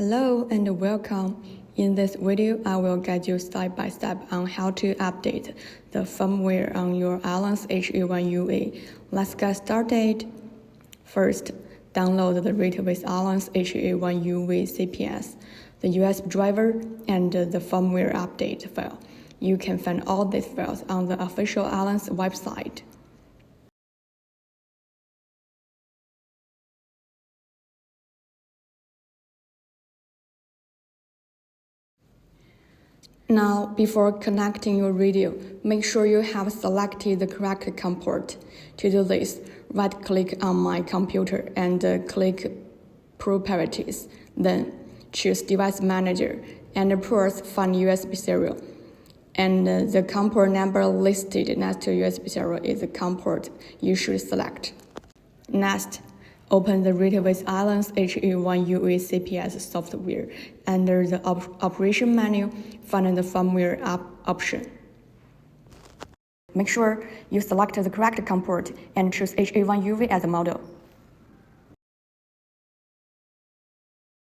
Hello and welcome. In this video, I will guide you step by step on how to update the firmware on your Ailunce HA1UV. Let's get started. First, download the Read with Ailunce HA1UV CPS, the USB driver, and the firmware update file. You can find all these files on the official Ailunce website. Now, before connecting your radio, make sure you have selected the correct COM port. To do this, right-click on My Computer and click Properties. Then, choose Device Manager and press Find USB Serial. And the COM port number listed next to USB serial is the COM port you should select. Next, open the Read with Ailunce HA1UV CPS software. Under the Operation menu, find the Firmware option. Make sure you select the correct COM port and choose HA1UV as a model.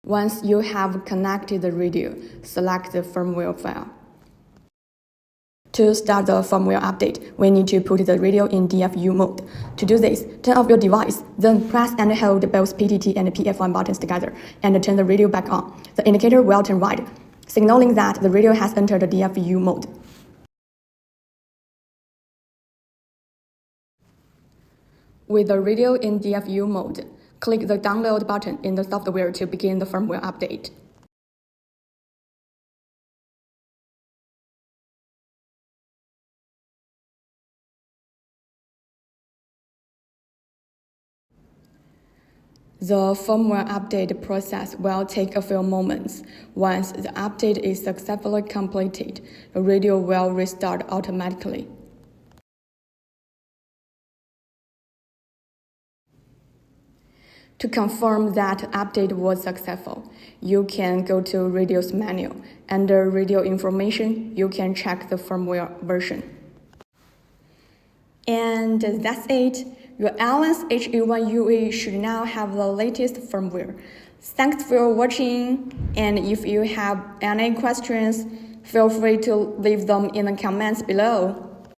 Once you have connected the radio, select the firmware file. To start the firmware update, we need to put the radio in DFU mode. To do this, turn off your device, then press and hold both PTT and PF1 buttons together, and turn the radio back on. The indicator will turn white, signaling that the radio has entered the DFU mode. With the radio in DFU mode, click the Download button in the software to begin the firmware update. The firmware update process will take a few moments. Once the update is successfully completed, the radio will restart automatically. To confirm that update was successful, you can go to Radio's menu. Under Radio Information, you can check the firmware version. And that's it. Your Ailunce HA1UV should now have the latest firmware. Thanks for watching, and if you have any questions, feel free to leave them in the comments below.